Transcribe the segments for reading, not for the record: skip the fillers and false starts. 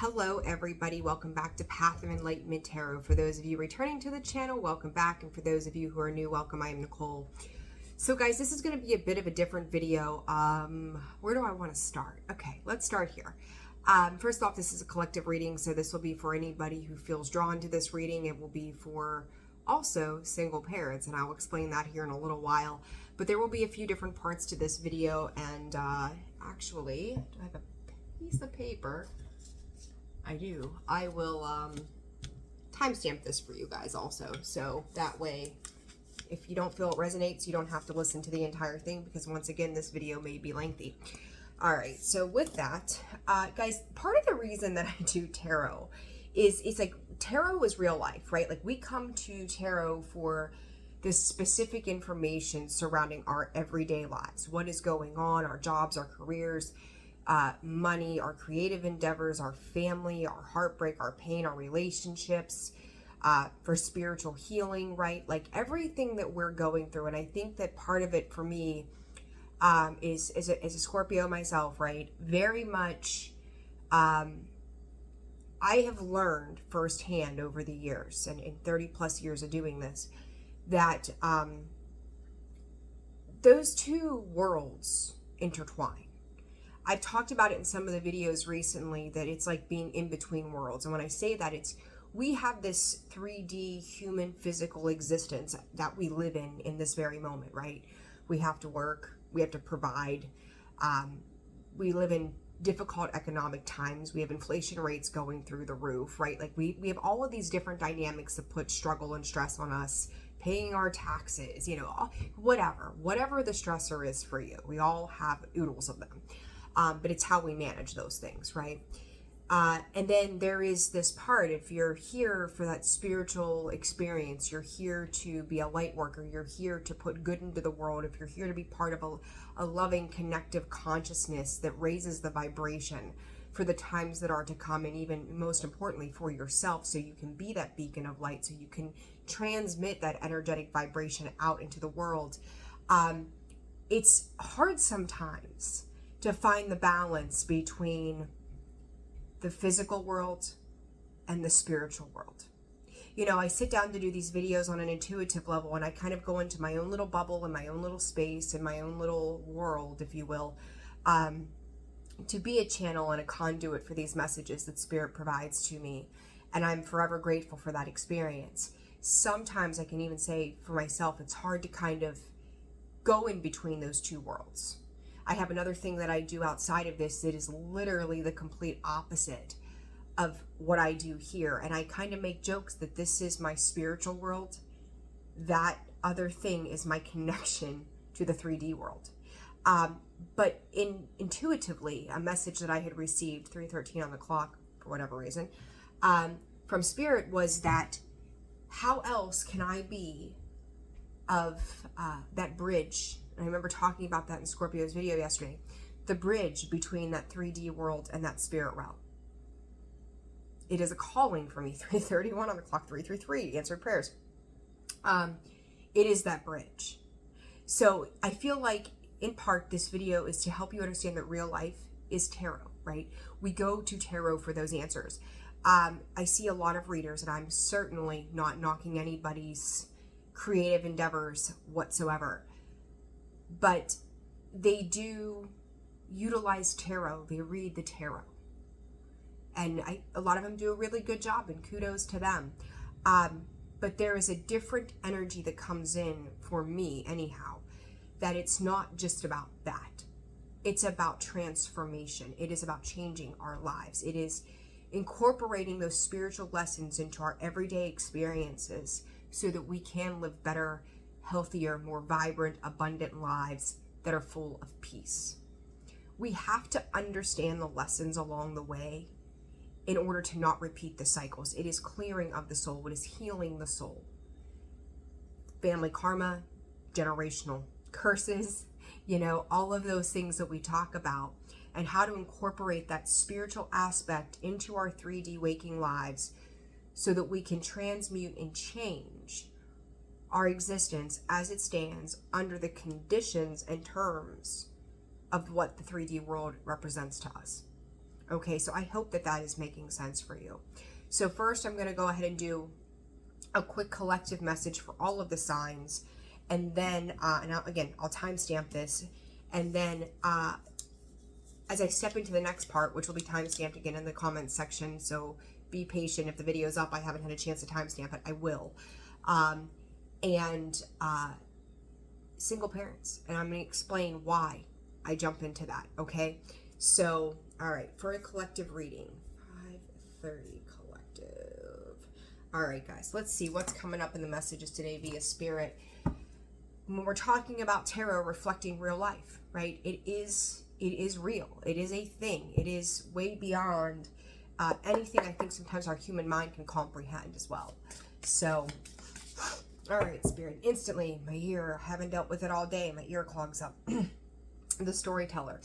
Hello everybody, welcome back to Path of Enlightenment Tarot. For those of you returning to the channel, welcome back, and for those of you who are new, welcome. I am Nicole. So guys, this is going to be a bit of a different video. Where do I want to start? Okay, let's start here. First off, this is a collective reading, so this will be for anybody who feels drawn to this reading. It will be for also single parents, and I'll explain that here in a little while. But there will be a few different parts to this video, and actually, do I have a piece of paper? I do. I will timestamp this for you guys also, so that way if you don't feel it resonates, you don't have to listen to the entire thing, because once again, this video may be lengthy. All right, so with that, guys, part of the reason that I do tarot is it's like tarot is real life, right? Like we come to tarot for this specific information surrounding our everyday lives, what is going on, our jobs, our careers, money, our creative endeavors, our family, our heartbreak, our pain, our relationships, for spiritual healing, right? Like everything that we're going through. And I think that part of it for me is as a Scorpio myself, right? Very much, I have learned firsthand over the years, and in 30 plus years of doing this, that those two worlds intertwine. I've talked about it in some of the videos recently, that it's like being in between worlds. And when I say that, it's we have this 3D human physical existence that we live in this very moment, right? We have to work, we have to provide, we live in difficult economic times, we have inflation rates going through the roof, right? Like we have all of these different dynamics that put struggle and stress on us, paying our taxes, you know, whatever the stressor is for you. We all have oodles of them. But it's how we manage those things, right? And then there is this part, if you're here for that spiritual experience, you're here to be a light worker, you're here to put good into the world, if you're here to be part of a loving, connective consciousness that raises the vibration for the times that are to come, and even most importantly for yourself, so you can be that beacon of light, so you can transmit that energetic vibration out into the world. It's hard sometimes to find the balance between the physical world and the spiritual world. You know, I sit down to do these videos on an intuitive level, and I kind of go into my own little bubble and my own little space and my own little world, if you will, to be a channel and a conduit for these messages that Spirit provides to me. And I'm forever grateful for that experience. Sometimes I can even say for myself, it's hard to kind of go in between those two worlds. I have another thing that I do outside of this that is literally the complete opposite of what I do here. And I kind of make jokes that this is my spiritual world. That other thing is my connection to the 3D world. But intuitively, a message that I had received, 3:13 on the clock, for whatever reason, from Spirit was that how else can I be of that bridge? I remember talking about that in Scorpio's video yesterday. The bridge between that 3D world and that spirit realm. It is a calling for me. 3:31 on the clock, 333, answered prayers. It is that bridge. So I feel like, in part, this video is to help you understand that real life is tarot, right? We go to tarot for those answers. I see a lot of readers, and I'm certainly not knocking anybody's creative endeavors whatsoever, but they do utilize tarot. They read the tarot, and a lot of them do a really good job, and kudos to them. But there is a different energy that comes in, for me anyhow, that it's not just about that. It's about transformation. It is about changing our lives. It is incorporating those spiritual lessons into our everyday experiences so that we can live better, healthier, more vibrant, abundant lives that are full of peace. We have to understand the lessons along the way in order to not repeat the cycles. It is clearing of the soul. It is healing the soul. Family karma, generational curses, you know, all of those things that we talk about, and how to incorporate that spiritual aspect into our 3D waking lives so that we can transmute and change our existence as it stands under the conditions and terms of what the 3D world represents to us. Okay, so I hope that that is making sense for you. So first, I'm going to go ahead and do a quick collective message for all of the signs, and then, I'll timestamp this, and then as I step into the next part, which will be timestamped again in the comments section, so be patient. If the video's up, I haven't had a chance to timestamp it, I will. And single parents, and I'm going to explain why I jump into that, okay? So, all right, for a collective reading, 5:30 collective. All right, guys, let's see what's coming up in the messages today via spirit. When we're talking about tarot reflecting real life, right? It is real. It is a thing. It is way beyond anything I think sometimes our human mind can comprehend as well. So, all right, Spirit. Instantly, my ear, haven't dealt with it all day. My ear clogs up. The storyteller.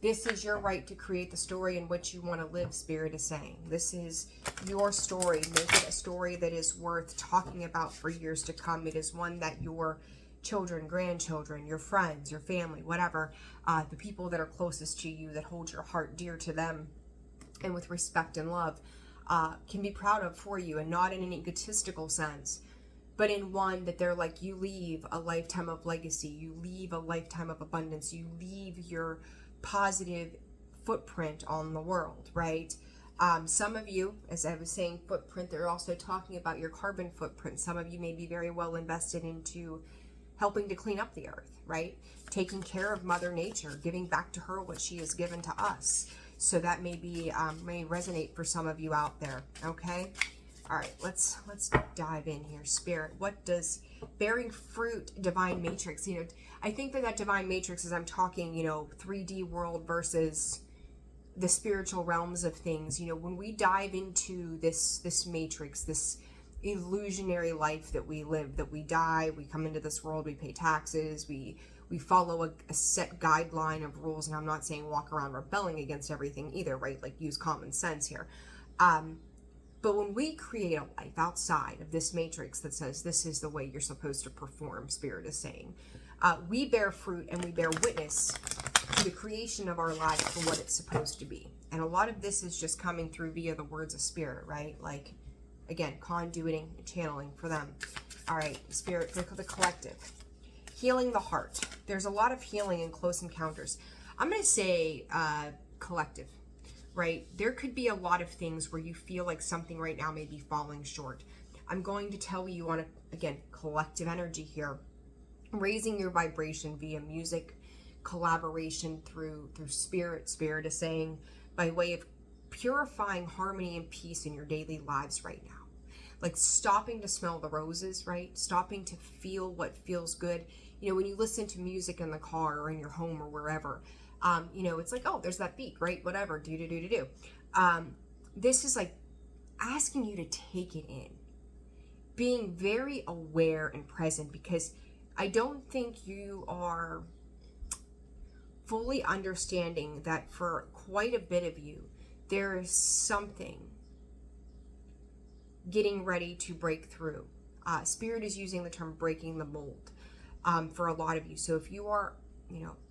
This is your right to create the story in which you want to live, Spirit is saying. This is your story. Make it a story that is worth talking about for years to come. It is one that your children, grandchildren, your friends, your family, whatever, the people that are closest to you, that hold your heart dear to them, and with respect and love, can be proud of for you, and not in an egotistical sense, but in one that they're like, you leave a lifetime of legacy, you leave a lifetime of abundance, you leave your positive footprint on the world, right? Some of you, as I was saying, footprint, they're also talking about your carbon footprint. Some of you may be very well invested into helping to clean up the earth, right? Taking care of Mother Nature, giving back to her what she has given to us. So that may resonate for some of you out there, okay? All right, let's dive in here. Spirit, what does bearing fruit, divine matrix, I think that divine matrix, as I'm talking, 3D world versus the spiritual realms of things, when we dive into this matrix, this illusionary life that we live, that we die, we come into this world, we pay taxes, we follow a set guideline of rules, and I'm not saying walk around rebelling against everything either, right? Like, use common sense here. But when we create a life outside of this matrix that says this is the way you're supposed to perform, Spirit is saying, we bear fruit and we bear witness to the creation of our lives for what it's supposed to be. And a lot of this is just coming through via the words of Spirit, right? Like, again, conduiting and channeling for them. All right, Spirit, for the collective. Healing the heart. There's a lot of healing in close encounters. I'm going to say collective, right? There could be a lot of things where you feel like something right now may be falling short. I'm going to tell you on again, collective energy here, raising your vibration via music, collaboration through spirit. Spirit is saying, by way of purifying harmony and peace in your daily lives right now. Like stopping to smell the roses, right? Stopping to feel what feels good. When you listen to music in the car or in your home or wherever, it's like, oh, there's that beat, right? Whatever, do. This is like asking you to take it in, being very aware and present, because I don't think you are fully understanding that for quite a bit of you, there is something getting ready to break through. Spirit is using the term breaking the mold for a lot of you. So if you are,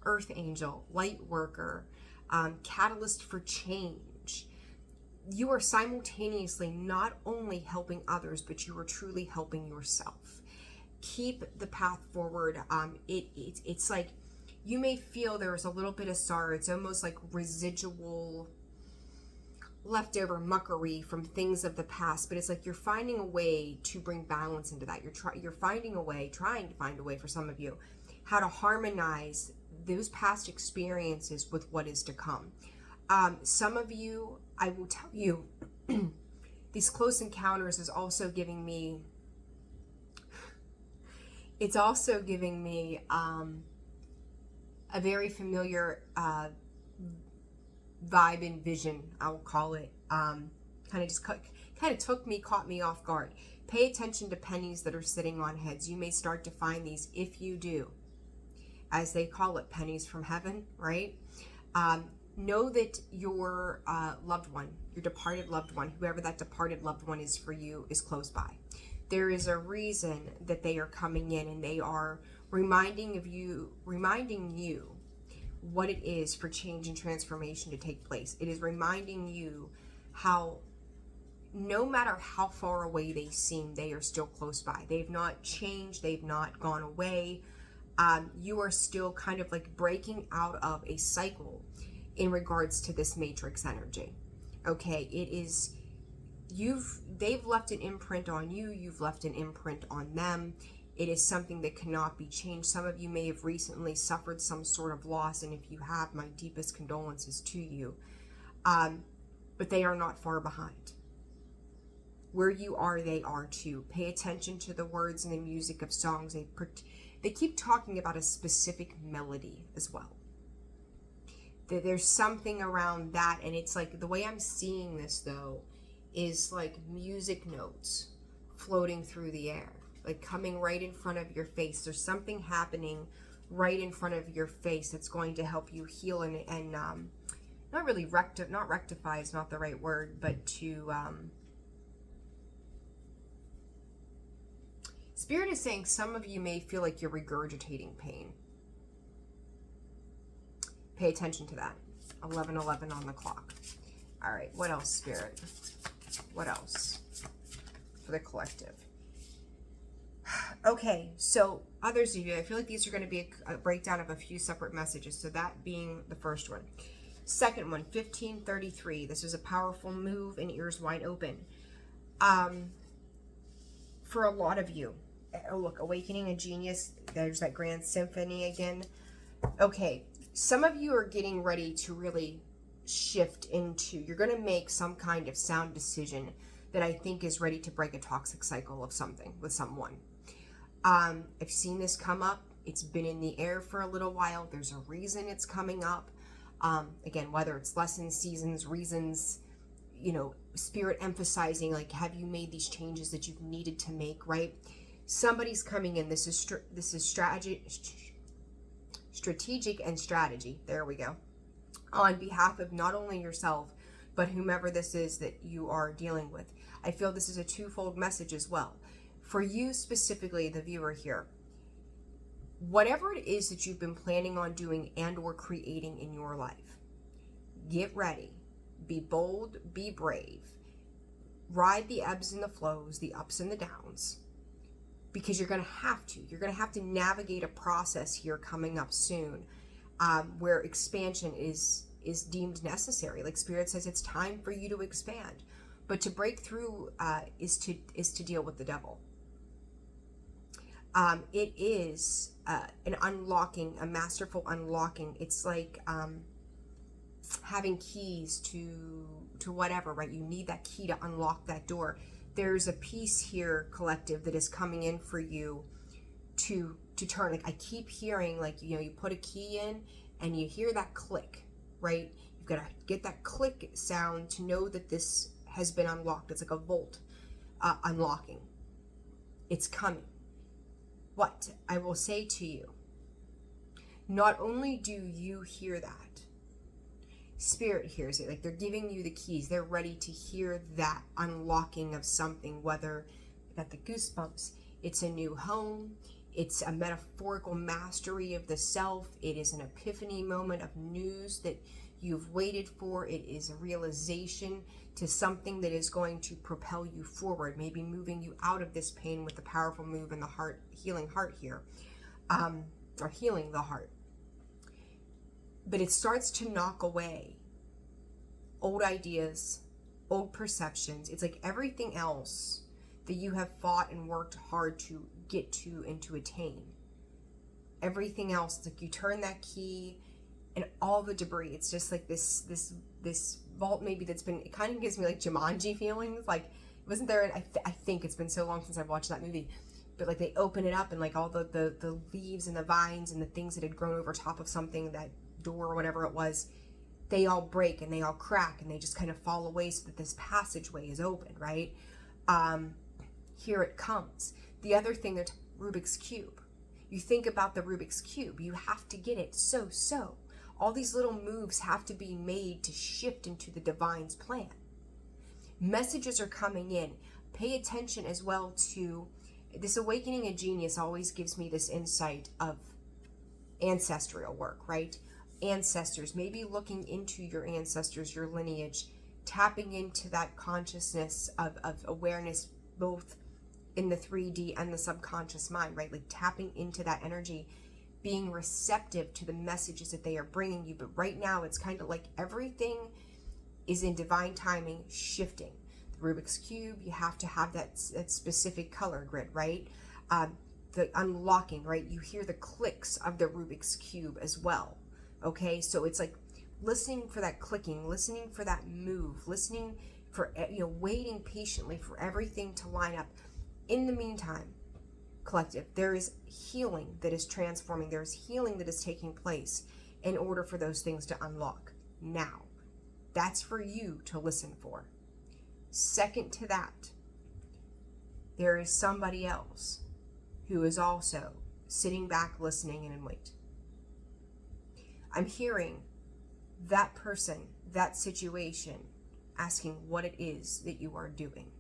earth angel, light worker, catalyst for change, you are simultaneously not only helping others, but you are truly helping yourself. Keep the path forward. It's like you may feel there's a little bit of sorrow. It's almost like residual leftover muckery from things of the past, but it's like you're finding a way to bring balance into that. You're trying to find a way for some of you, how to harmonize those past experiences with what is to come. Some of you, I will tell you, these close encounters is also giving me, it's also giving me a very familiar vibe and vision, I will call it. Kind of caught me off guard. Pay attention to pennies that are sitting on heads. You may start to find these if you do, as they call it, pennies from heaven, right? Know that your loved one, your departed loved one, whoever that departed loved one is for you, is close by. There is a reason that they are coming in, and they are reminding you what it is for change and transformation to take place. It is reminding you how no matter how far away they seem, they are still close by. They've not changed. They've not gone away. You are still kind of like breaking out of a cycle in regards to this matrix energy. Okay, it is, they've left an imprint on you. You've left an imprint on them. It is something that cannot be changed. Some of you may have recently suffered some sort of loss, and if you have, my deepest condolences to you. But they are not far behind. Where you are, they are too. Pay attention to the words and the music of songs. They keep talking about a specific melody as well. There's something around that, and it's like, the way I'm seeing this though is like music notes floating through the air, like coming right in front of your face. There's something happening right in front of your face that's going to help you heal and not really rectify is not the right word, but to Spirit is saying some of you may feel like you're regurgitating pain. Pay attention to that. 11:11 on the clock. All right, what else, Spirit? What else for the collective? Okay, so others of you, I feel like these are going to be a breakdown of a few separate messages. So that being the first one. Second one, 1533. This is a powerful move and ears wide open. For a lot of you, oh look, awakening a genius. There's that grand symphony again. Okay, some of you are getting ready to really shift into, you're going to make some kind of sound decision that I think is ready to break a toxic cycle of something with someone. I've seen this come up. It's been in the air for a little while. There's a reason it's coming up. Again, whether it's lessons, seasons, reasons, you know, Spirit emphasizing, like, have you made these changes that you've needed to make, right? Somebody's coming in. This is strategic and strategy. There we go. On behalf of not only yourself, but whomever this is that you are dealing with. I feel this is a twofold message as well. For you specifically, the viewer here, whatever it is that you've been planning on doing and or creating in your life, get ready. Be bold, be brave. Ride the ebbs and the flows, the ups and the downs, because you're going to have to. You're going to have to navigate a process here coming up soon, where expansion is deemed necessary. Like Spirit says, it's time for you to expand. But to break through is to deal with the devil. It is an unlocking, a masterful unlocking. It's like having keys to whatever, right? You need that key to unlock that door. There's a piece here, collective, that is coming in for you to turn. Like I keep hearing, like, you know, you put a key in and you hear that click, right? You've got to get that click sound to know that this has been unlocked. It's like a vault unlocking. It's coming. What I will say to you, not only do you hear that, Spirit hears it. Like they're giving you the keys. They're ready to hear that unlocking of something, whether you got the goosebumps, it's a new home, it's a metaphorical mastery of the self, it is an epiphany moment of news that you've waited for, it is a realization to something that is going to propel you forward, maybe moving you out of this pain with the powerful move in the heart, healing heart here, or healing the heart. But it starts to knock away old ideas, old perceptions. It's like everything else that you have fought and worked hard to get to and to attain. Everything else, it's like you turn that key and all the debris. It's just like this vault maybe that's been, it kind of gives me like Jumanji feelings. Like, wasn't there, and I think it's been so long since I've watched that movie, but like they open it up and like all the leaves and the vines and the things that had grown over top of something, that door or whatever it was, they all break and they all crack and they just kind of fall away so that this passageway is open, right? Here it comes. The other thing, there's Rubik's Cube. You think about the Rubik's Cube, you have to get it so. All these little moves have to be made to shift into the divine's plan. Messages are coming in. Pay attention as well to this. Awakening a genius always gives me this insight of ancestral work, right? ancestors, maybe looking into your ancestors, your lineage, tapping into that consciousness of awareness, both in the 3D and the subconscious mind, right? Like tapping into that energy, being receptive to the messages that they are bringing you. But right now, it's kind of like everything is in divine timing, shifting. The Rubik's Cube, you have to have that specific color grid, right? The unlocking, right? You hear the clicks of the Rubik's Cube as well, okay? So it's like listening for that clicking, listening for that move, listening for, waiting patiently for everything to line up. In the meantime, collective, there is healing that is transforming. There is healing that is taking place in order for those things to unlock. Now, that's for you to listen for. Second to that, there is somebody else who is also sitting back, listening, and in wait. I'm hearing that person, that situation, asking what it is that you are doing.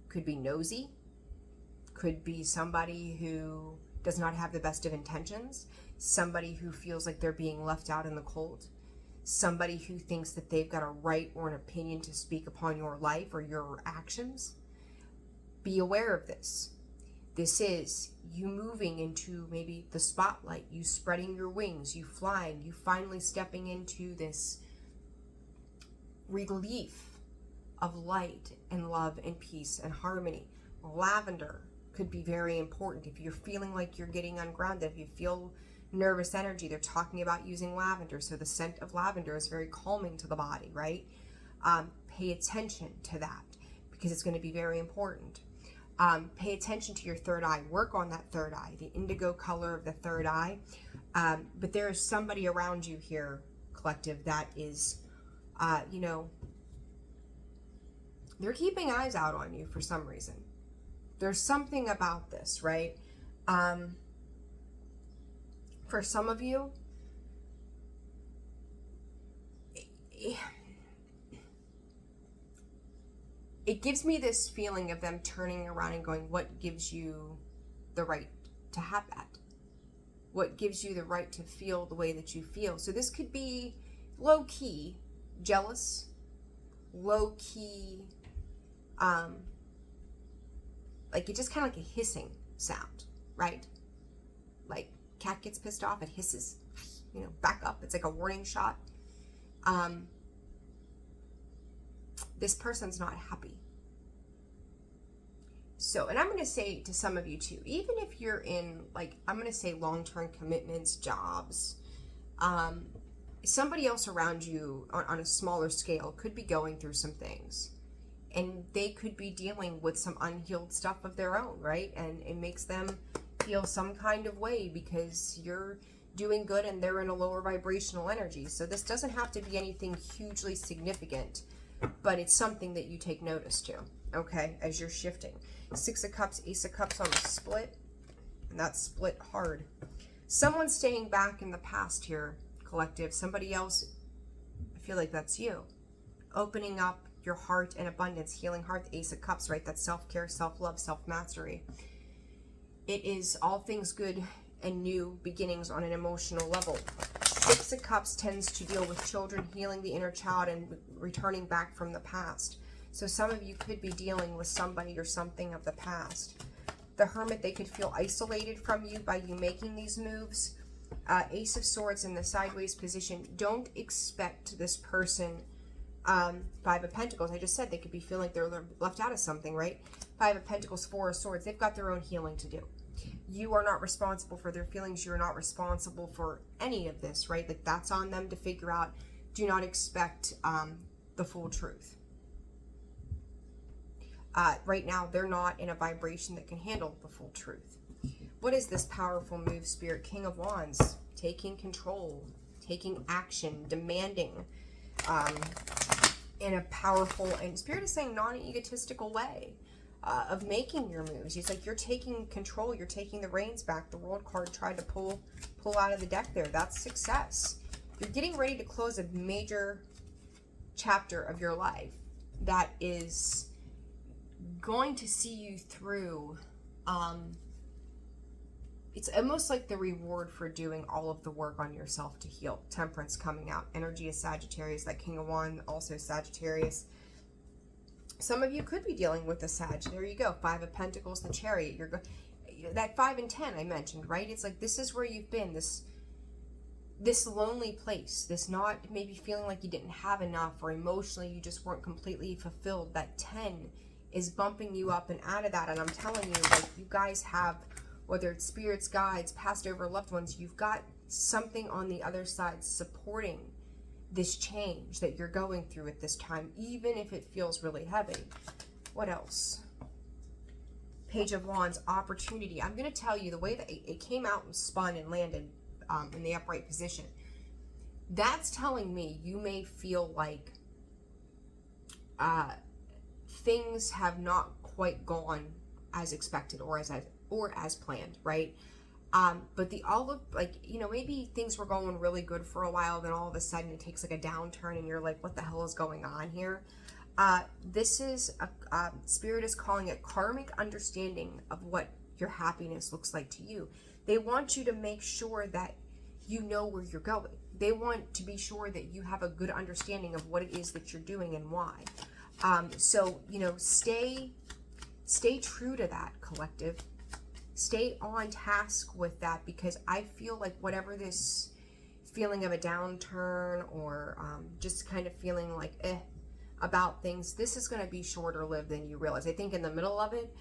Could be nosy, could be somebody who does not have the best of intentions, somebody who feels like they're being left out in the cold, somebody who thinks that they've got a right or an opinion to speak upon your life or your actions. Be aware of this. This is you moving into maybe the spotlight, you spreading your wings, you flying, you finally stepping into this relief of light and love and peace and harmony. Lavender could be very important. If you're feeling like you're getting ungrounded, if you feel nervous energy, they're talking about using lavender. So the scent of lavender is very calming to the body, right? Pay attention to that because it's going to be very important. Pay attention to your third eye. Work on that third eye, the indigo color of the third eye. But there is somebody around you here, collective, that is, they're keeping eyes out on you for some reason. There's something about this, right? For some of you, it gives me this feeling of them turning around and going, what gives you the right to have that? What gives you the right to feel the way that you feel? So this could be low-key jealous, low-key, like it just kind of like a hissing sound, right? Like cat gets pissed off, it hisses, back up. It's like a warning shot. This person's not happy. So, and I'm going to say to some of you too, even if you're in, like, I'm going to say long-term commitments, jobs, somebody else around you on a smaller scale could be going through some things. And they could be dealing with some unhealed stuff of their own, right? And it makes them feel some kind of way because you're doing good and they're in a lower vibrational energy. So this doesn't have to be anything hugely significant, but it's something that you take notice to, okay, as you're shifting. 6 of Cups, Ace of Cups on the split, and that's split hard. Someone's staying back in the past here, collective. Somebody else, I feel like that's you. Opening up your heart and abundance, healing heart, the Ace of Cups, right? That's self-care, self-love, self-mastery. It is all things good and new beginnings on an emotional level. 6 of Cups tends to deal with children, healing the inner child and returning back from the past. So some of you could be dealing with somebody or something of the past. The Hermit, they could feel isolated from you by you making these moves. Ace of Swords in the sideways position. Don't expect this person, 5 of Pentacles, I just said they could be feeling like they're left out of something, right? 5 of Pentacles, 4 of Swords, they've got their own healing to do. You are not responsible for their feelings. You're not responsible for any of this, right? Like that's on them to figure out. Do not expect the full truth. Right now, they're not in a vibration that can handle the full truth. What is this powerful move, Spirit? King of Wands, taking control, taking action, demanding in a powerful, and Spirit is saying non-egotistical way of making your moves. It's like you're taking control, you're taking the reins back. The World card tried to pull out of the deck there. That's success. You're getting ready to close a major chapter of your life that is going to see you through it's almost like the reward for doing all of the work on yourself to heal. Temperance coming out. Energy is Sagittarius, that King of Wands, also Sagittarius. Some of you could be dealing with a Sag. There you go. 5 of Pentacles, the Chariot. That 5 and 10 I mentioned, right? It's like this is where you've been, this lonely place, this not maybe feeling like you didn't have enough, or emotionally you just weren't completely fulfilled. That 10 is bumping you up and out of that. And I'm telling you, like, you guys have, whether it's spirits, guides, passed over loved ones, you've got something on the other side supporting this change that you're going through at this time, even if it feels really heavy. What else? Page of Wands, opportunity. I'm going to tell you the way that it came out and spun and landed in the upright position. That's telling me you may feel like things have not quite gone as expected or as planned, right? But the olive, like, you know, maybe things were going really good for a while, then all of a sudden it takes like a downturn and you're like, what the hell is going on here? This is, Spirit is calling it karmic understanding of what your happiness looks like to you. They want you to make sure that you know where you're going. They want to be sure that you have a good understanding of what it is that you're doing and why. So, you know, stay true to that, collective. Stay on task with that, because I feel like whatever this feeling of a downturn or just kind of feeling like about things, this is going to be shorter lived than you realize. I think in the middle of it,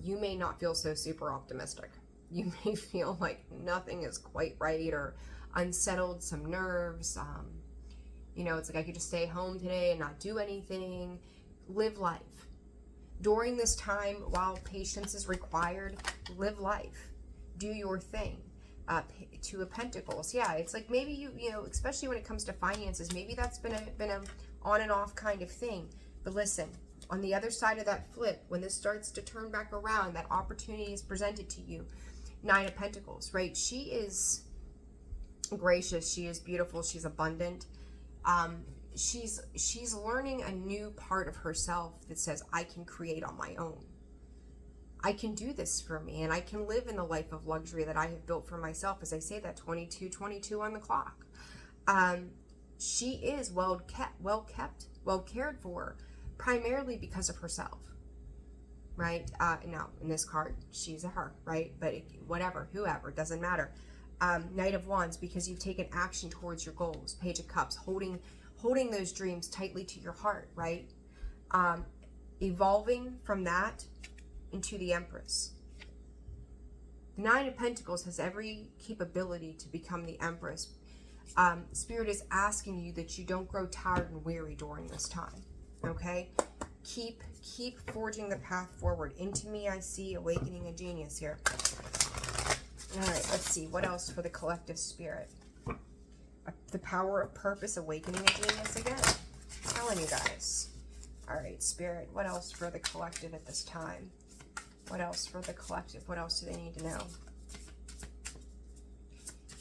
you may not feel so super optimistic. You may feel like nothing is quite right, or unsettled, some nerves. You know, it's like I could just stay home today and not do anything. Live life. During this time, while patience is required, live life. Do your thing. 2 of Pentacles. Yeah, it's like maybe you know, especially when it comes to finances, maybe that's been a on and off kind of thing. But listen, on the other side of that flip, when this starts to turn back around, that opportunity is presented to you. 9 of Pentacles, right? She is gracious. She is beautiful. She's abundant. She's learning a new part of herself that says, I can create on my own. I can do this for me, and I can live in the life of luxury that I have built for myself. As I say that, 22 on the clock. She is well cared for, primarily because of herself, right? Now, in this card, she's a her, right? But whatever, whoever, doesn't matter. Knight of Wands, because you've taken action towards your goals. Page of Cups, holding those dreams tightly to your heart, right? Evolving from that into the Empress. The 9 of Pentacles has every capability to become the Empress. Spirit is asking you that you don't grow tired and weary during this time, okay? Keep forging the path forward. Into me I see, awakening a genius here. All right, let's see. What else for the collective spirit? The power of purpose, awakening a genius again. I'm telling you guys. All right, Spirit, what else for the collective at this time? What else for the collective? What else do they need to know?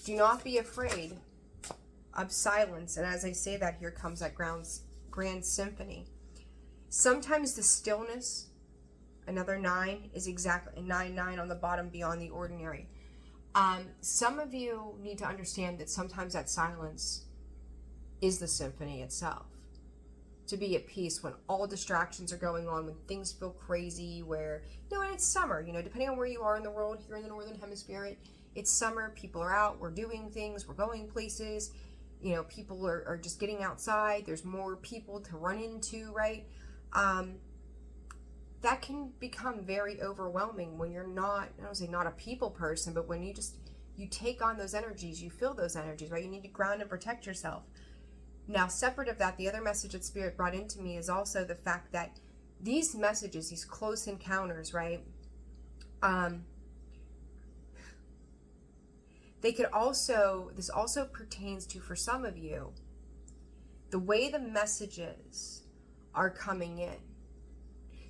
Do not be afraid of silence. And as I say that, here comes that grand symphony. Sometimes the stillness, another 9, is exactly 9 on the bottom, beyond the ordinary. Some of you need to understand that sometimes that silence is the symphony itself. To be at peace when all distractions are going on, when things feel crazy, where, you know, and it's summer, you know, depending on where you are in the world, here in the Northern Hemisphere, it's summer, people are out, we're doing things, we're going places, you know, people are just getting outside, there's more people to run into, right? That can become very overwhelming when you're not, I don't say not a people person, but when you take on those energies, you feel those energies, right? You need to ground and protect yourself. Now, separate of that, the other message that Spirit brought into me is also the fact that these messages, these close encounters, right? They could also, this also pertains to, for some of you, the way the messages are coming in.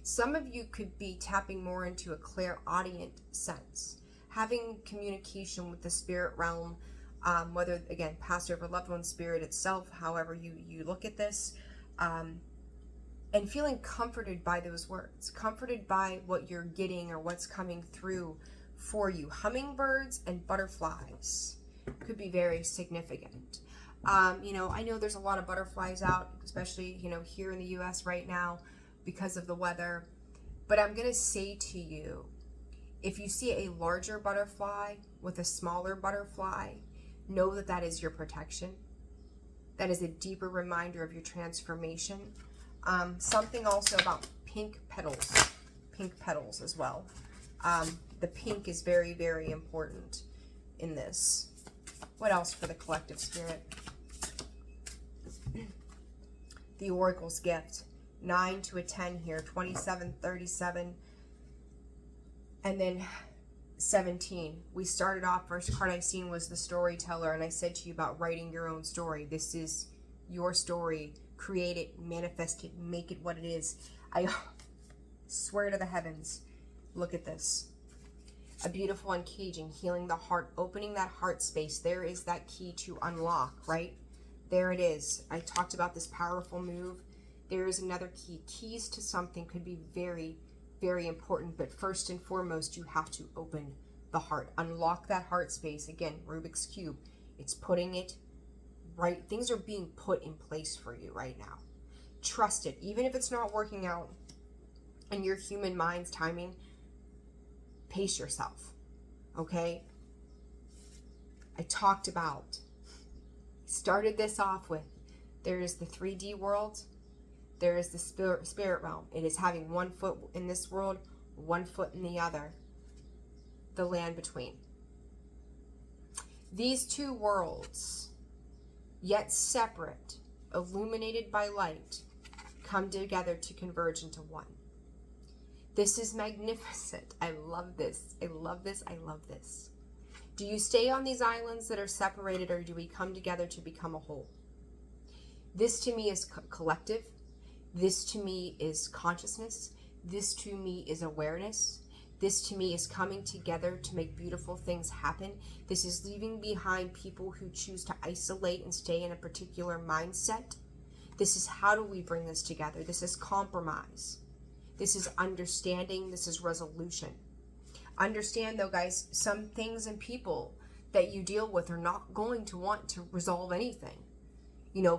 Some of you could be tapping more into a clairaudient sense, having communication with the spirit realm, whether, again, passed over loved one, spirit itself, however you look at this, and feeling comforted by those words, comforted by what you're getting or what's coming through for you. Hummingbirds and butterflies could be very significant. I know there's a lot of butterflies out, especially, here in the US right now because of the weather. But I'm going to say to you, if you see a larger butterfly with a smaller butterfly, know that that is your protection. That is a deeper reminder of your transformation. Something also about pink petals as well. The pink is very, very important in this. What else for the collective spirit? The Oracle's gift. 9 to a 10 here. 27, 37. And then 17. We started off, first card I seen was the storyteller. And I said to you about writing your own story. This is your story. Create it, manifest it, make it what it is. I swear to the heavens. Look at this. A beautiful uncaging, healing the heart, opening that heart space. There is that key to unlock, right? There it is. I talked about this powerful move. There is another key. Keys to something could be very, very important. But first and foremost, you have to open the heart. Unlock that heart space. Again, Rubik's Cube. It's putting it right. Things are being put in place for you right now. Trust it. Even if it's not working out in your human mind's timing, pace yourself, okay? I talked about, started this off with, there is the 3D world, there is the spirit realm. It is having 1 foot in this world, 1 foot in the other, the land between. These two worlds, yet separate, illuminated by light, come together to converge into one. This is magnificent. I love this. I love this. I love this. Do you stay on these islands that are separated, or do we come together to become a whole? This to me is collective. This to me is consciousness. This to me is awareness. This to me is coming together to make beautiful things happen. This is leaving behind people who choose to isolate and stay in a particular mindset. This is how do we bring this together? This is compromise. This is understanding. This is resolution. Understand, though, guys, some things and people that you deal with are not going to want to resolve anything.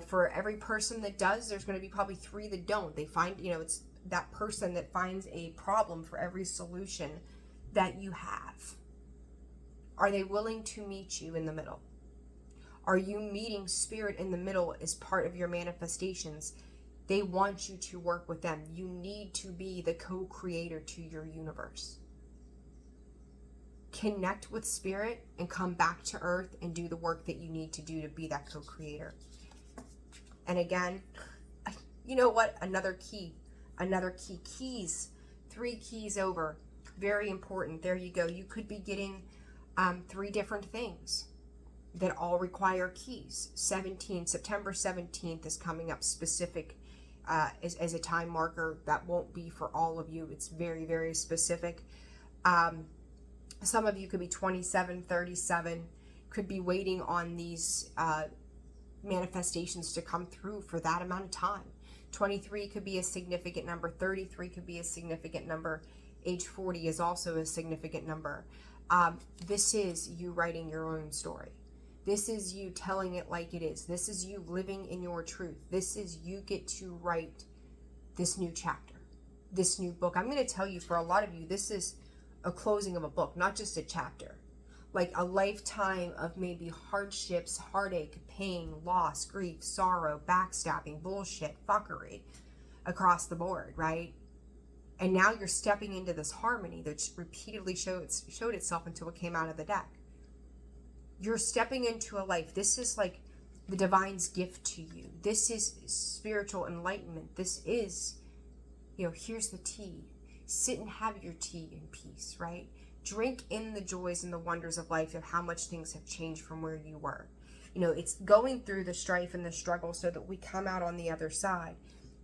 For every person that does, there's going to be probably 3 that don't. They find, it's that person that finds a problem for every solution that you have. Are they willing to meet you in the middle? Are you meeting spirit in the middle as part of your manifestations? They want you to work with them. You need to be the co-creator to your universe. Connect with spirit and come back to earth and do the work that you need to do to be that co-creator. And again, you know what? Another key. Keys. 3 keys over. Very important. There you go. You could be getting 3 different things that all require keys. September 17th is coming up specific as a time marker. That won't be for all of you. It's very, very specific. Some of you could be 27, 37, could be waiting on these manifestations to come through for that amount of time. 23 could be a significant number. 33 could be a significant number. Age 40 is also a significant number. This is you writing your own story. This is you telling it like it is. This is you living in your truth. This is you get to write this new chapter, this new book. I'm going to tell you, for a lot of you, this is a closing of a book, not just a chapter. Like a lifetime of maybe hardships, heartache, pain, loss, grief, sorrow, backstabbing, bullshit, fuckery across the board, right? And now you're stepping into this harmony that repeatedly showed itself until it came out of the deck. You're stepping into a life. This is like the divine's gift to you. This is spiritual enlightenment. This is, here's the tea. Sit and have your tea in peace, right? Drink in the joys and the wonders of life, of how much things have changed from where you were. It's going through the strife and the struggle so that we come out on the other side.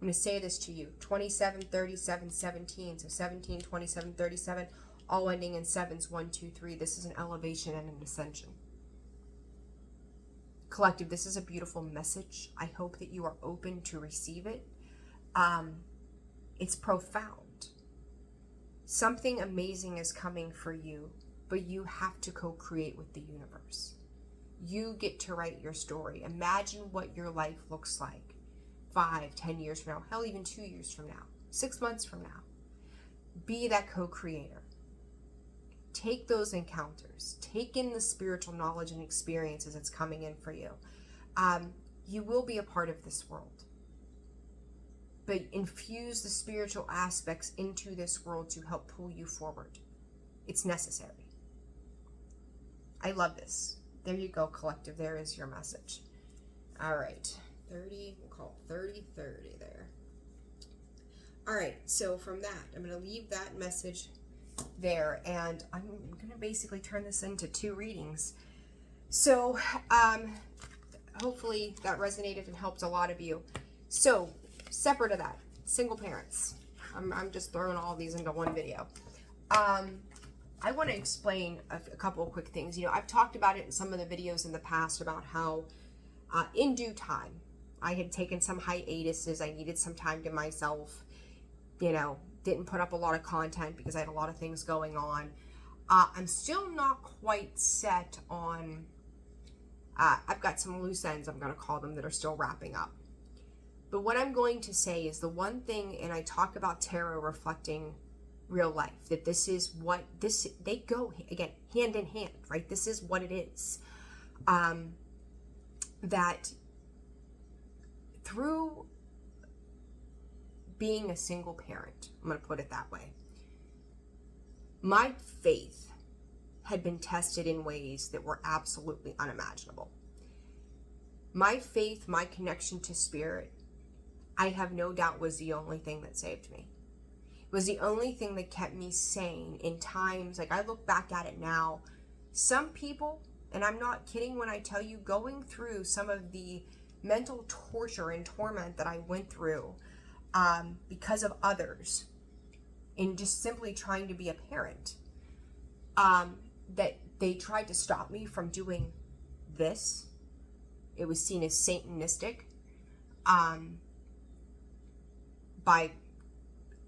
I'm going to say this to you. 27, 37, 17. So 17, 27, 37, all ending in 7s, 1, 2, 3. This is an elevation and an ascension. Collective, this is a beautiful message. I hope that you are open to receive it. It's profound. Something amazing is coming for you but you have to co-create with the universe. You get to write your story. Imagine what your life looks like 5, 10 years from now, hell, even 2 years from now, 6 months from now. Be that co-creator. Take those encounters. Take in the spiritual knowledge and experiences that's coming in for you. You will be a part of this world. But infuse the spiritual aspects into this world to help pull you forward. It's necessary. I love this. There you go, collective. There is your message. All right. 30, we'll call it 30 there. All right. So from that, I'm going to leave that message there. And I'm going to basically turn this into 2 readings. So hopefully that resonated and helped a lot of you. So separate of that, single parents. I'm just throwing all these into one video. I want to explain a couple of quick things. You know, I've talked about it in some of the videos in the past about how in due time, I had taken some hiatuses. I needed some time to myself, you know, didn't put up a lot of content because I had a lot of things going on. I'm still not quite set on, I've got some loose ends, I'm going to call them, that are still wrapping up. But what I'm going to say is the one thing, and I talk about tarot reflecting real life, that this is what this, they go again hand in hand, right? This is what it is. That through being a single parent, I'm going to put it that way, my faith had been tested in ways that were absolutely unimaginable. My faith, my connection to spirit, I have no doubt was the only thing that saved me. It was the only thing that kept me sane in times, like I look back at it now, some people, and I'm not kidding when I tell you, going through some of the mental torture and torment that I went through because of others, in just simply trying to be a parent, that they tried to stop me from doing this. It was seen as Satanistic by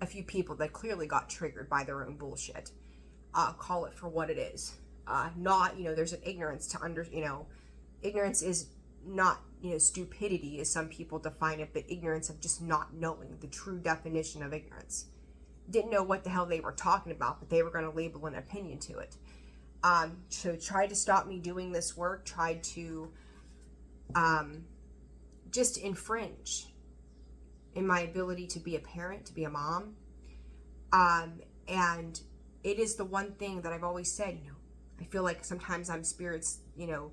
a few people that clearly got triggered by their own bullshit. Call it for what it is. Not, you know, there's an ignorance to ignorance is not, you know, stupidity as some people define it, but ignorance of just not knowing the true definition of ignorance. Didn't know what the hell they were talking about, but they were going to label an opinion to it. So tried to stop me doing this work, tried to just infringe in my ability to be a parent, to be a mom. And it is the one thing that I've always said, you know, I feel like sometimes I'm spirit's, you know,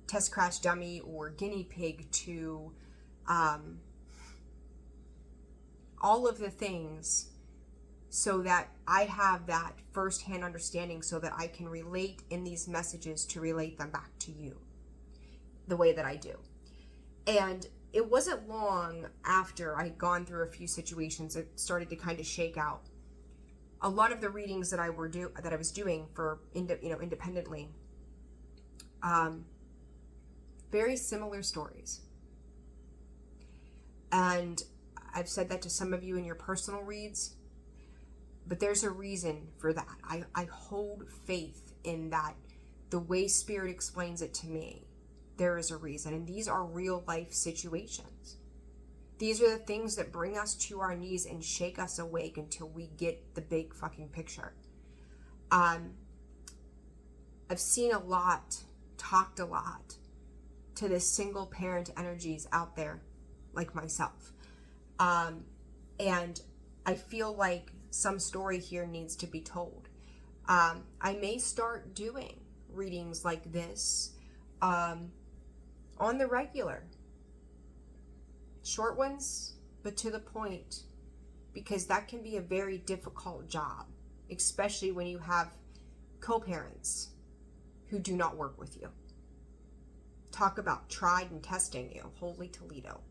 test crash dummy or guinea pig to all of the things, so that I have that firsthand understanding so that I can relate in these messages to relate them back to you the way that I do. And it wasn't long after I had gone through a few situations that started to kind of shake out. A lot of the readings that I was doing for independently, very similar stories. And I've said that to some of you in your personal reads, but there's a reason for that. I hold faith in that. The way Spirit explains it to me, there is a reason. And these are real life situations. These are the things that bring us to our knees and shake us awake until we get the big fucking picture. I've seen a lot, talked a lot to the single parent energies out there like myself. And I feel like some story here needs to be told. I may start doing readings like this on the regular. Short ones, but to the point, because that can be a very difficult job, especially when you have co-parents who do not work with you. Talk about tried and testing you. Holy Toledo.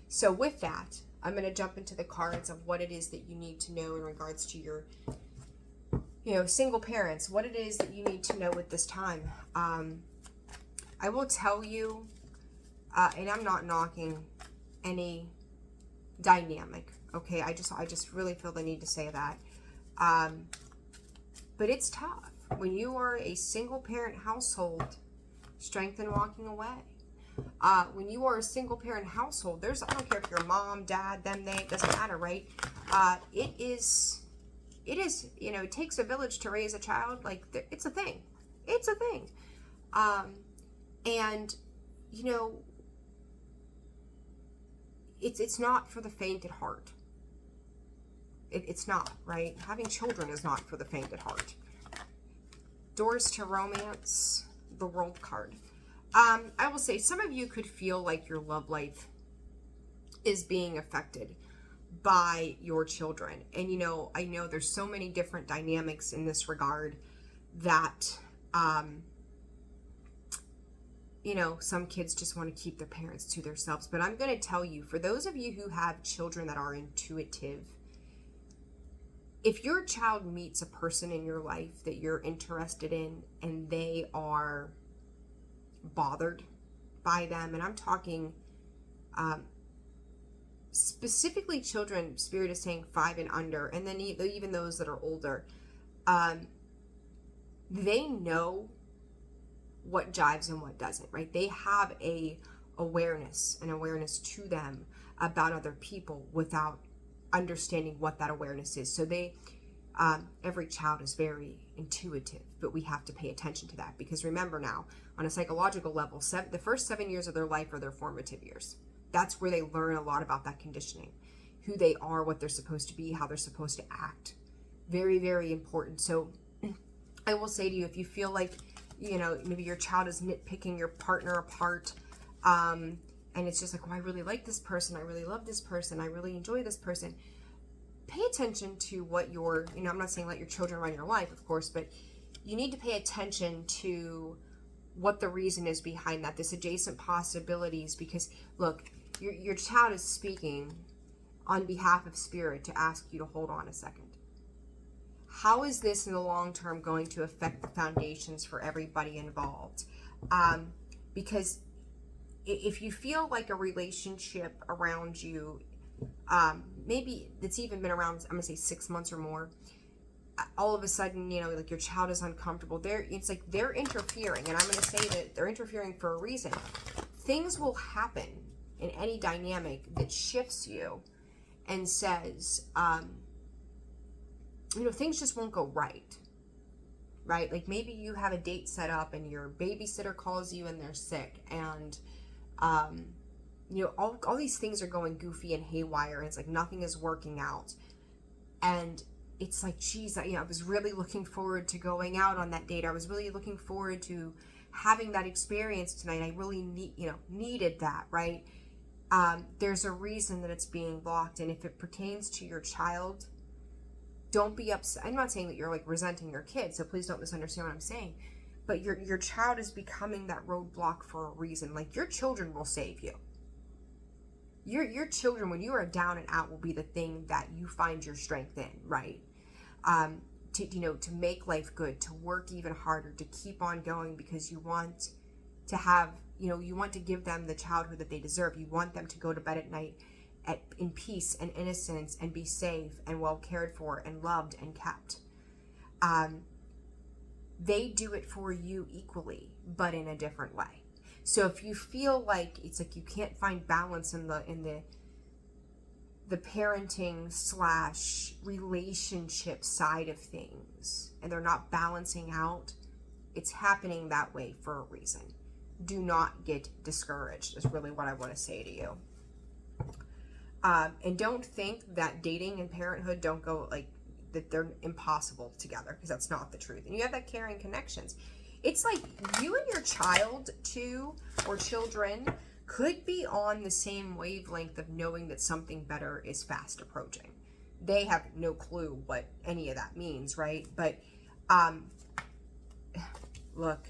So with that, I'm going to jump into the cards of what it is that you need to know in regards to your, single parents, what it is that you need to know at this time. I will tell you, and I'm not knocking any dynamic Okay, I just really feel the need to say that. But it's tough when you are a single parent household. Strength in walking away. When you are a single parent household, I don't care if you're mom, dad, them, they, it doesn't matter, right? It is, it takes a village to raise a child. Like, it's a thing. It's a thing. And, it's not for the faint at heart. It's not, right? Having children is not for the faint at heart. Doors to romance, the World card. I will say some of you could feel like your love life is being affected by your children. And, I know there's so many different dynamics in this regard that, some kids just want to keep their parents to themselves. But I'm going to tell you, for those of you who have children that are intuitive, if your child meets a person in your life that you're interested in and they are bothered by them, and I'm talking specifically children, Spirit is saying 5 and under, and then even those that are older, they know what jives and what doesn't, right? They have an awareness to them about other people without understanding what that awareness is. So every child is very intuitive, but we have to pay attention to that, because remember now, on a psychological level, the first 7 years of their life are their formative years. That's where they learn a lot about that conditioning, who they are, what they're supposed to be, how they're supposed to act. Very, very important. So I will say to you, if you feel like, maybe your child is nitpicking your partner apart, and it's just like, I really like this person, I really love this person, I really enjoy this person. Pay attention to what I'm not saying let your children run your life, of course, but you need to pay attention to what the reason is behind that, this adjacent possibilities, because look, your child is speaking on behalf of Spirit to ask you to hold on a second. How is this in the long term going to affect the foundations for everybody involved? Because if you feel like a relationship around you, maybe it's even been around, I'm gonna say 6 months or more, all of a sudden, like your child is uncomfortable, it's like they're interfering, and I'm gonna say that they're interfering for a reason. Things will happen in any dynamic that shifts you and says, things just won't go right? Like maybe you have a date set up and your babysitter calls you and they're sick, and all these things are going goofy and haywire, and it's like nothing is working out, and it's like, geez, I was really looking forward to going out on that date. I was really looking forward to having that experience tonight. I really needed that, right? There's a reason that it's being blocked, and if it pertains to your child, don't be upset. I'm not saying that you're like resenting your kid, so please don't misunderstand what I'm saying. But your child is becoming that roadblock for a reason. Like, your children will save you. Your children, when you are down and out, will be the thing that you find your strength in, right? To make life good, to work even harder, to keep on going, because you want to have, you want to give them the childhood that they deserve. You want them to go to bed at night in peace and innocence, and be safe and well cared for and loved and kept. They do it for you equally, but in a different way. So if you feel like it's like you can't find balance in the parenting / relationship side of things, and they're not balancing out, it's happening that way for a reason. Do not get discouraged, is really what I want to say to you. And don't think that dating and parenthood don't go that they're impossible together, because that's not the truth. And you have that caring connections. It's like you and your child too, or children, could be on the same wavelength of knowing that something better is fast approaching. They have no clue what any of that means, right? But look,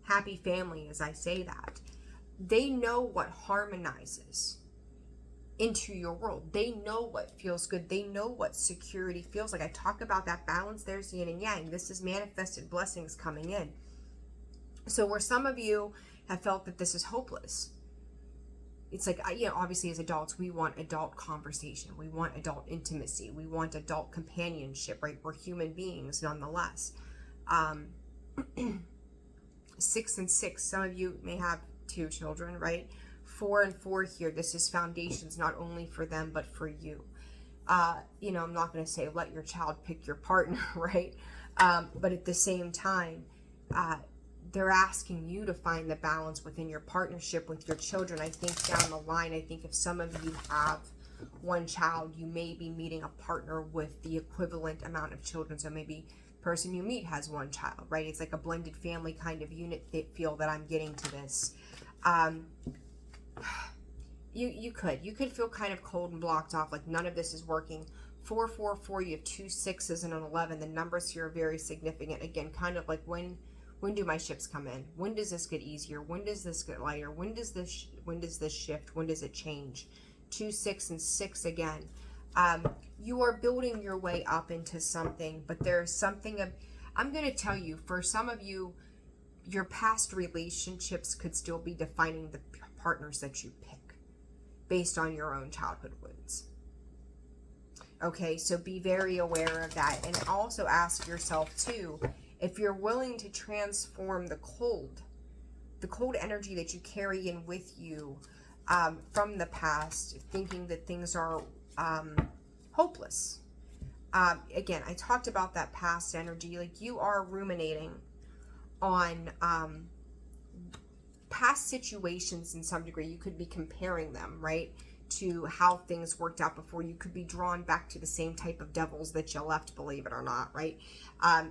happy family, as I say that, they know what harmonizes into your world. They know what feels good. They know what security feels like. I talk about that balance. There's yin and yang. This is manifested blessings coming in. So where some of you have felt that this is hopeless, it's like, obviously as adults, we want adult conversation. We want adult intimacy. We want adult companionship, right? We're human beings nonetheless. 6 and 6, some of you may have 2 children, right? 4 and 4 here, this is foundations not only for them, but for you. I'm not going to say let your child pick your partner, right? But at the same time, they're asking you to find the balance within your partnership with your children. I think down the line, I think if some of you have one child, you may be meeting a partner with the equivalent amount of children. So maybe the person you meet has one child, right? It's like a blended family kind of unit feel that I'm getting to this. You could feel kind of cold and blocked off, like none of this is working. 4, 4, 4, you have 2 6s and an 11. The numbers here are very significant. Again, kind of like when do my ships come in? When does this get easier? When does this get lighter? When does this shift? When does it change? 2, 6, and 6 again. You are building your way up into something, but there's something I'm going to tell you, for some of you, your past relationships could still be defining the partners that you pick based on your own childhood wounds. Okay, so be very aware of that. And also ask yourself too, if you're willing to transform the cold energy that you carry in with you from the past, thinking that things are hopeless. Again, I talked about that past energy, like you are ruminating on past situations in some degree. You could be comparing them, right, to how things worked out before. You could be drawn back to the same type of devils that you left, believe it or not, right?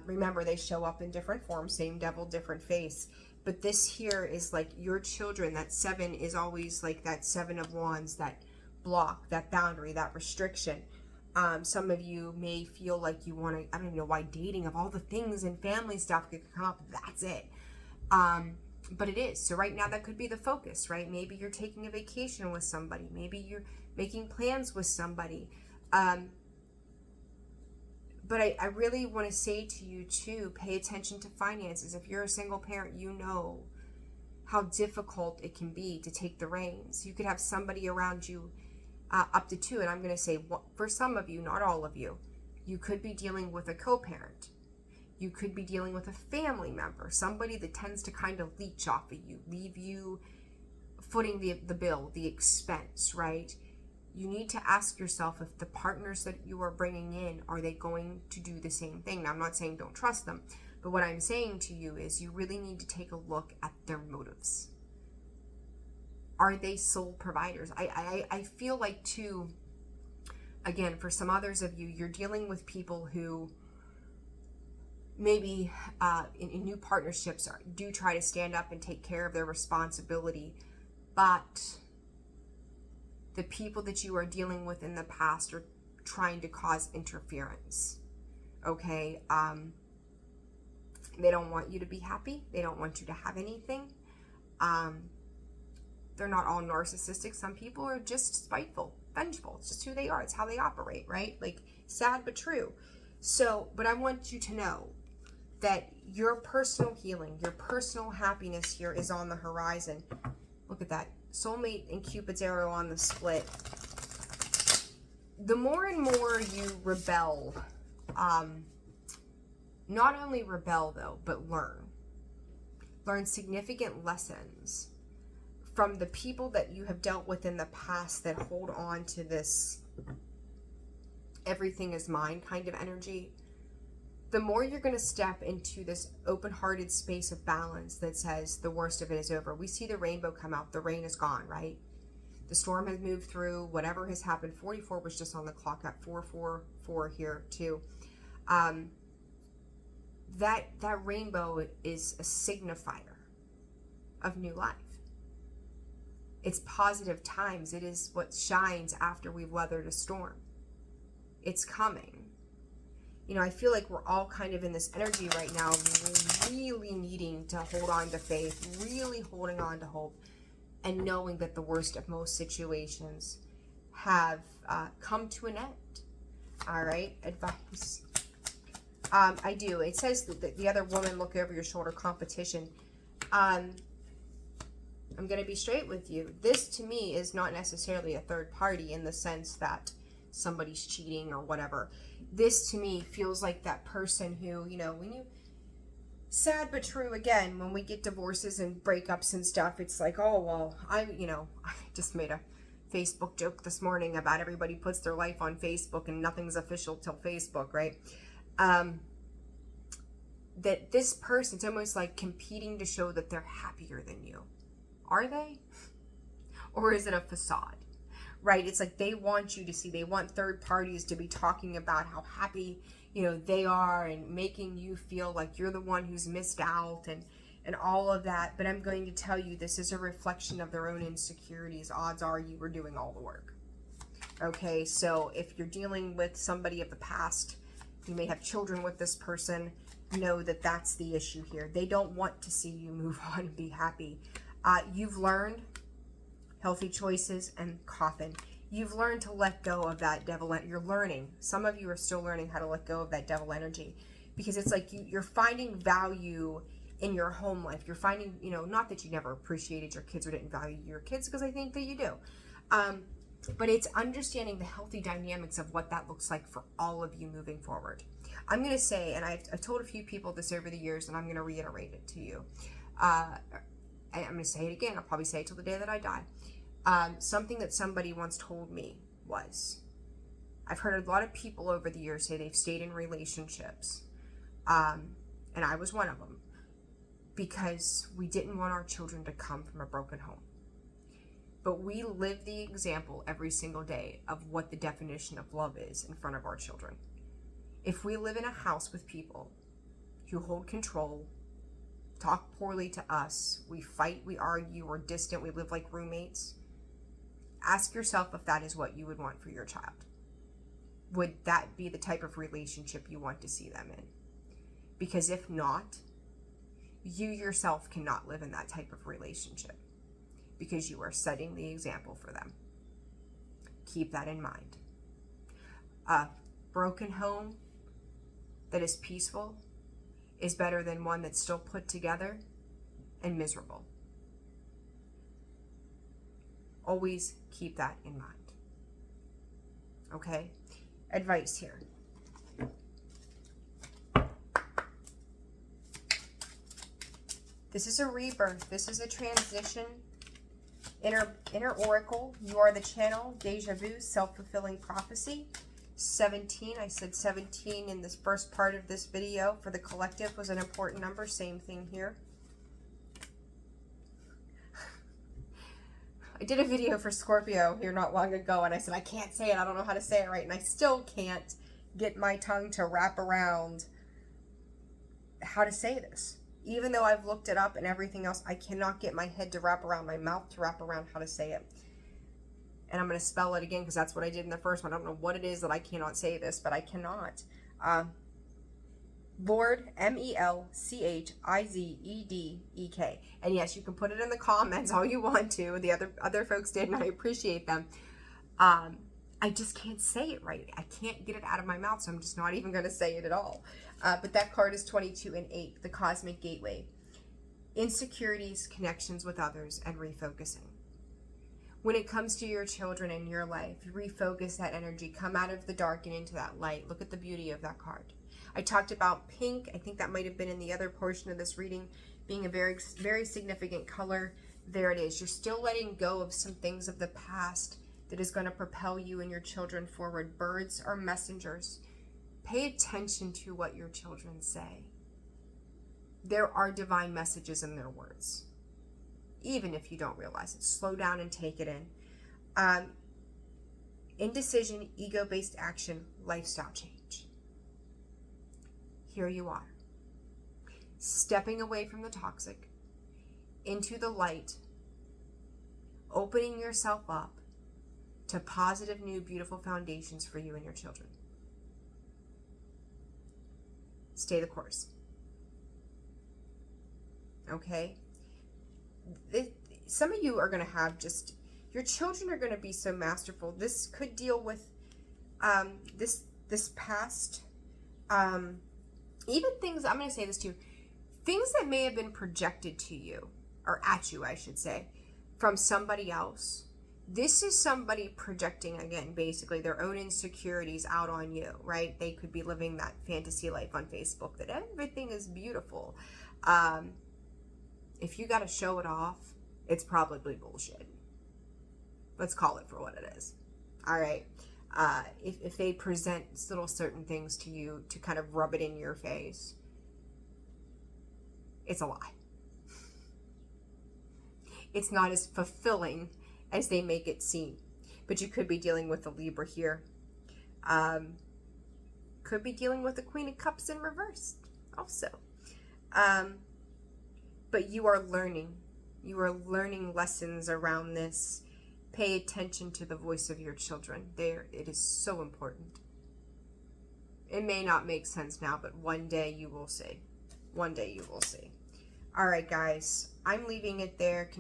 Remember, they show up in different forms, same devil, different face. But this here is like your children. That 7 is always like that 7 of wands, that block, that boundary, that restriction. Some of you may feel like you want to, I don't even know why dating, of all the things and family stuff could come up, that's it. But it is. So right now that could be the focus, right? Maybe you're taking a vacation with somebody. Maybe you're making plans with somebody. But I really want to say to you too, pay attention to finances. If you're a single parent, you know how difficult it can be to take the reins. You could have somebody around you up to 2. And I'm going to say, for some of you, not all of you, you could be dealing with a co-parent. You could be dealing with a family member, somebody that tends to kind of leech off of you, leave you footing the bill, the expense, right? You need to ask yourself if the partners that you are bringing in, are they going to do the same thing? Now, I'm not saying don't trust them, but what I'm saying to you is you really need to take a look at their motives. Are they sole providers? I feel like too, again, for some others of you, you're dealing with people who maybe in new partnerships do try to stand up and take care of their responsibility, but the people that you are dealing with in the past are trying to cause interference. Okay, they don't want you to be happy. They don't want you to have anything. They're not all narcissistic. Some people are just spiteful, vengeful. It's just who they are. It's how they operate, right? Like, sad but true. So, but I want you to know that your personal healing, your personal happiness here is on the horizon. Look at that. Soulmate and Cupid's arrow on the split. The more and more you rebel, not only rebel though, but learn significant lessons from the people that you have dealt with in the past that hold on to this everything is mine kind of energy. The more you're going to step into this open-hearted space of balance that says the worst of it is over. We see the rainbow come out. The rain is gone, right? The storm has moved through. Whatever has happened. 44 was just on the clock at 444 here too. That rainbow is a signifier of new life. It's positive times. It is what shines after we've weathered a storm. It's coming. You know, I feel like we're all kind of in this energy right now, really needing to hold on to faith, really holding on to hope, and knowing that the worst of most situations have come to an end. All right, advice. I do. It says that the other woman, look over your shoulder, competition. I'm going to be straight with you. This to me is not necessarily a third party in the sense that somebody's cheating or whatever. This to me feels like that person who, when you, sad but true again, when we get divorces and breakups and stuff, it's like, oh, well, I just made a Facebook joke this morning about everybody puts their life on Facebook and nothing's official till Facebook, right? That this person, it's almost like competing to show that they're happier than you. Are they? Or is it a facade? Right? It's like they want you to see, they want third parties to be talking about how happy, they are and making you feel like you're the one who's missed out and all of that. But I'm going to tell you, this is a reflection of their own insecurities. Odds are you were doing all the work. Okay, so if you're dealing with somebody of the past, you may have children with this person, know that that's the issue here. They don't want to see you move on and be happy. You've learned healthy choices and coffin. You've learned to let go of that devil. You're learning. Some of you are still learning how to let go of that devil energy, because it's like you're finding value in your home life. You're finding, not that you never appreciated your kids or didn't value your kids, because I think that you do. But it's understanding the healthy dynamics of what that looks like for all of you moving forward. I'm going to say, and I've told a few people this over the years, and I'm going to reiterate it to you. I'm going to say it again. I'll probably say it till the day that I die. Something that somebody once told me was, I've heard a lot of people over the years say they've stayed in relationships, and I was one of them, because we didn't want our children to come from a broken home. But we live the example every single day of what the definition of love is in front of our children. If we live in a house with people who hold control, talk poorly to us, we fight, we argue, we're distant, we live like roommates, ask yourself if that is what you would want for your child. Would that be the type of relationship you want to see them in? Because if not, you yourself cannot live in that type of relationship, because you are setting the example for them. Keep that in mind. A broken home that is peaceful is better than one that's still put together and miserable. Always keep that in mind. Okay? Advice here. This is a rebirth. This is a transition. Inner oracle. You are the channel. Deja vu. Self-fulfilling prophecy. 17. I said 17 in this first part of this video. For the collective was an important number. Same thing here. I did a video for Scorpio here not long ago, and I said I can't say it. I don't know how to say it right. And I still can't get my tongue to wrap around how to say this. Even though I've looked it up and everything else, I cannot get my head to wrap around, my mouth to wrap around how to say it. And I'm going to spell it again because that's what I did in the first one. I don't know what it is that I cannot say this, but I cannot. Lord, Melchizedek. And yes, you can put it in the comments all you want to. The other folks did, and I appreciate them. I just can't say it right. I can't get it out of my mouth, so I'm just not even going to say it at all. But that card is 22 and 8, the Cosmic Gateway. Insecurities, connections with others, and refocusing. When it comes to your children and your life, refocus that energy. Come out of the dark and into that light. Look at the beauty of that card. I talked about pink. I think that might have been in the other portion of this reading, being a very, very significant color. There it is. You're still letting go of some things of the past that is going to propel you and your children forward. Birds are messengers. Pay attention to what your children say. There are divine messages in their words, even if you don't realize it. Slow down and take it in. Indecision, ego-based action, lifestyle change. Here you are, stepping away from the toxic, into the light, opening yourself up to positive, new, beautiful foundations for you and your children. Stay the course. Okay? Some of you are going to have just, your children are going to be so masterful. This could deal with this past, even things, I'm going to say this to you, things that may have been projected to you, or at you, I should say, from somebody else. This is somebody projecting, again, basically their own insecurities out on you, right? They could be living that fantasy life on Facebook that everything is beautiful. If you got to show it off, it's probably bullshit. Let's call it for what it is. All right. If they present little certain things to you to kind of rub it in your face, it's a lie. It's not as fulfilling as they make it seem. But you could be dealing with a Libra here. Could be dealing with the Queen of Cups in reverse also. But you are learning. You are learning lessons around this. Pay attention to the voice of your children. It is so important. It may not make sense now, but one day you will see. One day you will see. All right, guys. I'm leaving it there.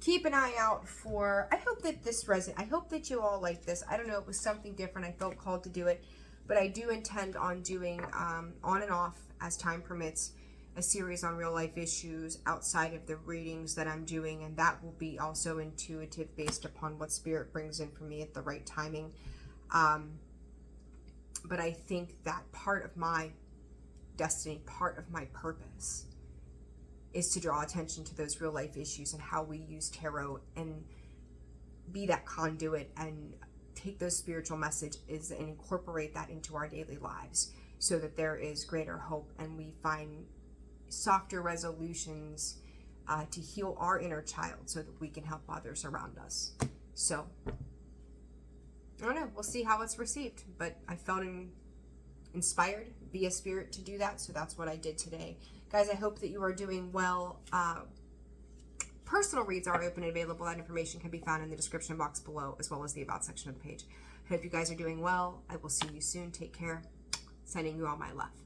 Keep an eye out for, I hope that this I hope that you all like this. I don't know, it was something different. I felt called to do it, but I do intend on doing on and off as time permits a series on real life issues outside of the readings that I'm doing, and that will be also intuitive based upon what spirit brings in for me at the right timing. But I think that part of my destiny, part of my purpose, is to draw attention to those real life issues and how we use tarot and be that conduit and take those spiritual messages and incorporate that into our daily lives so that there is greater hope and we find softer resolutions to heal our inner child so that we can help others around us. So, I don't know. We'll see how it's received, but I felt inspired via spirit to do that, so that's what I did today. Guys, I hope that you are doing well. Personal reads are open and available. That information can be found in the description box below, as well as the About section of the page. I hope you guys are doing well. I will see you soon. Take care. Sending you all my love.